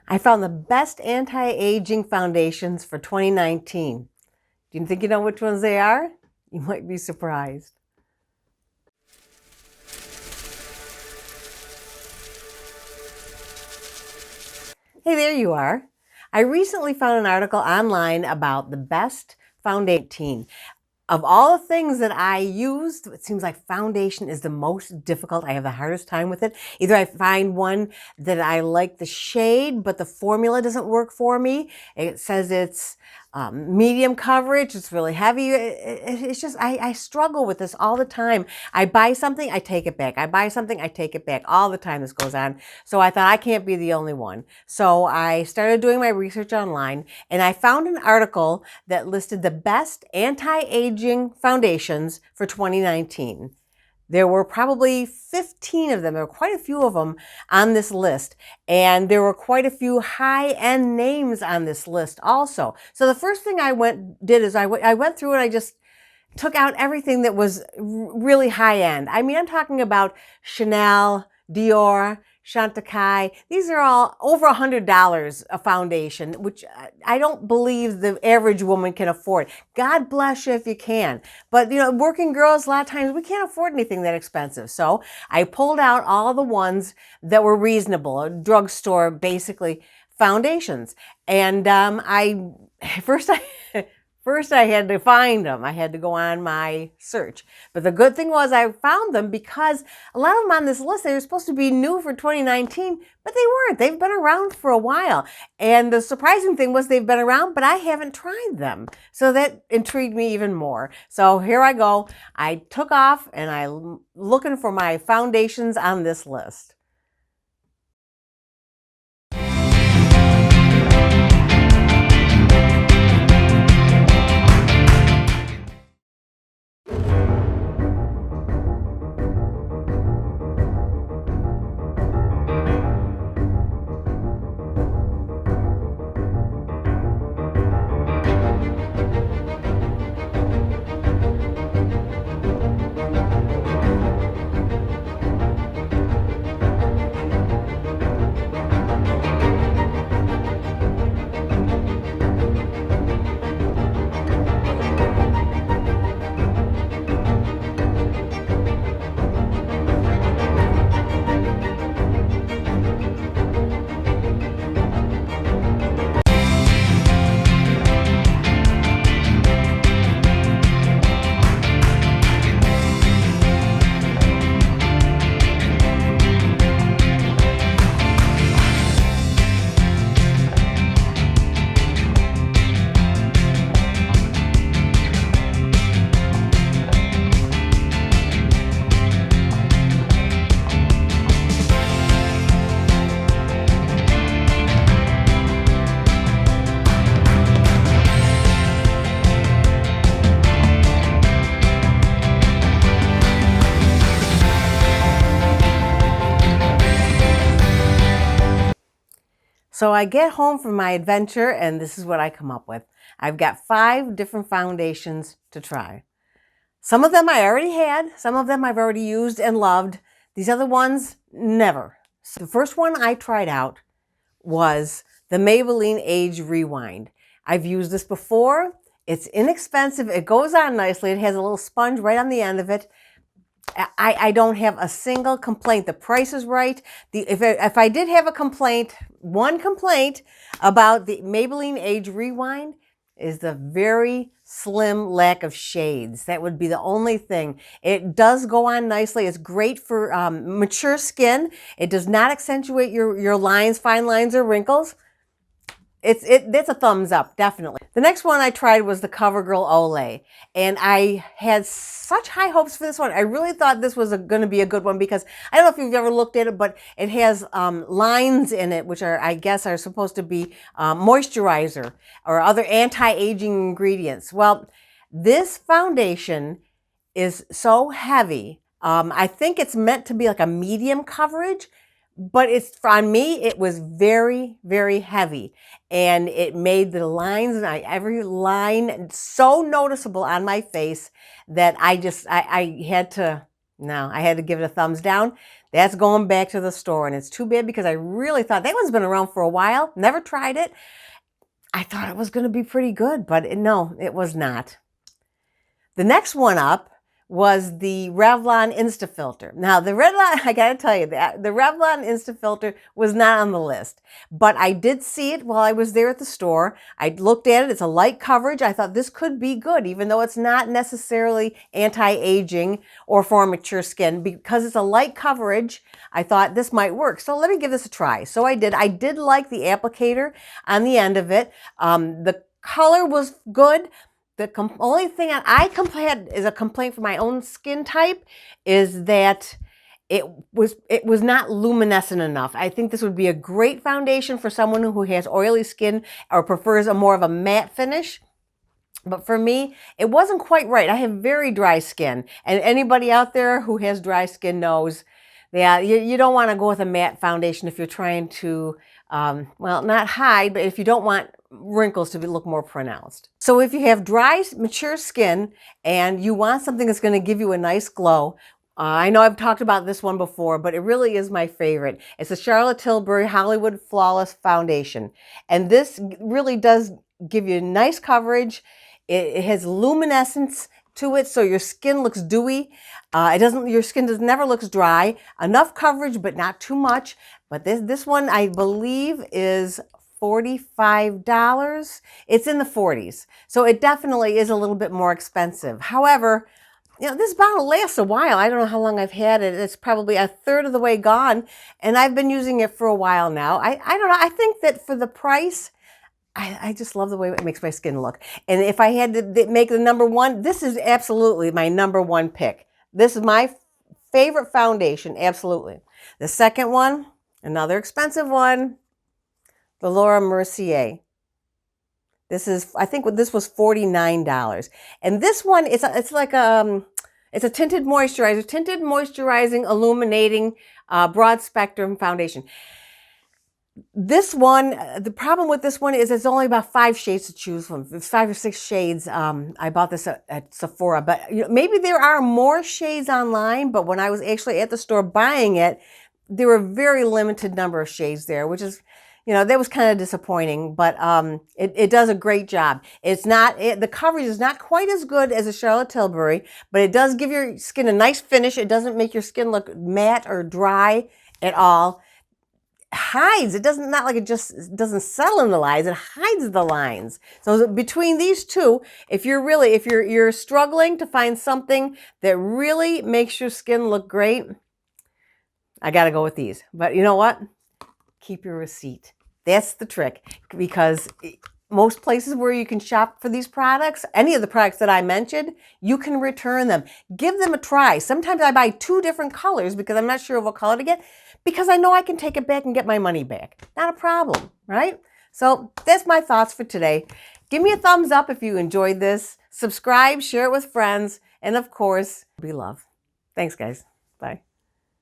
I found the best anti-aging foundations for 2019. Do you think you know which ones they are? You might be surprised. Hey, there you are. I recently found an article online about the best foundation. Of all the things that I used, it seems like foundation is the most difficult. I have the hardest time with it. Either I find one that I like the shade, but the formula doesn't work for me. It says it's medium coverage. It's really heavy. It's just, I struggle with this all the time. I buy something, I take it back. I buy something, I take it back. All the time this goes on. So I thought I can't be the only one. So I started doing my research online and I found an article that listed the best anti-aging foundations for 2019. There were probably 15 of them. There were quite a few of them on this list. And there were quite a few high-end names on this list also. So the first thing I did is I went through and I just took out everything that was really high-end. I mean, I'm talking about Chanel, Dior, Chantecaille. These are all over $100 a foundation, which I don't believe the average woman can afford. God bless you if you can. But, you know, working girls, a lot of times we can't afford anything that expensive. So I pulled out all the ones that were reasonable, a drugstore, basically, foundations. And First, I had to find them. I had to go on my search. But the good thing was I found them because a lot of them on this list, they were supposed to be new for 2019, but they weren't. They've been around for a while. And the surprising thing was they've been around, but I haven't tried them. So that intrigued me even more. So here I go. I took off and I'm looking for my foundations on this list. So I get home from my adventure and this is what I come up with. I've got 5 different foundations to try. Some of them I already had, some of them I've already used and loved. These other ones, never. So the first one I tried out was the Maybelline Age Rewind. I've used this before. It's inexpensive. It goes on nicely. It has a little sponge right on the end of it. I don't have a single complaint. The price is right. If I did have a complaint, one complaint about the Maybelline Age Rewind is the very slim lack of shades. That would be the only thing. It does go on nicely. It's great for mature skin. It does not accentuate your lines, fine lines, or wrinkles. It's a thumbs up, definitely. The next one I tried was the CoverGirl Olay. And I had such high hopes for this one. I really thought this was going to be a good one because I don't know if you've ever looked at it, but it has lines in it, which I guess are supposed to be moisturizer or other anti-aging ingredients. Well, this foundation is so heavy. I think it's meant to be like a medium coverage. But on me, it was very, very heavy. And it made the lines, every line so noticeable on my face that I had to No, I had to give it a thumbs down. That's going back to the store, and it's too bad because I really thought that one's been around for a while. Never tried it. I thought it was going to be pretty good, but no, it was not. The next one up was the Revlon Instafilter. Now, the Revlon, I got to tell you, the Revlon Instafilter was not on the list, but I did see it while I was there at the store. I looked at it. It's a light coverage. I thought this could be good, even though it's not necessarily anti-aging or for mature skin. Because it's a light coverage, I thought this might work. So let me give this a try. So I did. I did like the applicator on the end of it. The color was good. The only thing I had is a complaint for my own skin type is that it was not luminescent enough. I think this would be a great foundation for someone who has oily skin or prefers a more of a matte finish. But for me, it wasn't quite right. I have very dry skin, and anybody out there who has dry skin knows that you don't want to go with a matte foundation if you're trying to, well, not hide, but if you don't want wrinkles to look more pronounced. So if you have dry, mature skin and you want something that's going to give you a nice glow, I know I've talked about this one before, but it really is my favorite. It's the Charlotte Tilbury Hollywood Flawless Foundation. And this really does give you nice coverage. It has luminescence to it, so your skin looks dewy. Your skin never looks dry. Enough coverage, but not too much. But this one, I believe, is $45. It's in the 40s. So it definitely is a little bit more expensive. However, this bottle lasts a while. I don't know how long I've had it. It's probably a third of the way gone, and I've been using it for a while now. I don't know. I think that for the price, I just love the way it makes my skin look. And if I had to make the number one, this is absolutely my number one pick. This is my favorite foundation, absolutely. The second one, another expensive one, the Laura Mercier. I think this was $49. And this one, it's a tinted moisturizing, illuminating, broad spectrum foundation. This one, the problem with this one is it's only about 5 shades to choose from. It's 5 or 6 shades. I bought this at Sephora, but maybe there are more shades online, but when I was actually at the store buying it, there were a very limited number of shades there, which is, that was kind of disappointing, but it does a great job. The coverage is not quite as good as a Charlotte Tilbury, but it does give your skin a nice finish. It doesn't make your skin look matte or dry at all. Hides. It doesn't, not like it just doesn't settle in the lines. It hides the lines. So between these two, if you're struggling to find something that really makes your skin look great, I got to go with these. But you know what? Keep your receipt. That's the trick, because most places where you can shop for these products, any of the products that I mentioned, you can return them. Give them a try. Sometimes I buy 2 different colors because I'm not sure what color to get, because I know I can take it back and get my money back. Not a problem, right? So that's my thoughts for today. Give me a thumbs up if you enjoyed this. Subscribe, share it with friends, and of course, be love. Thanks, guys.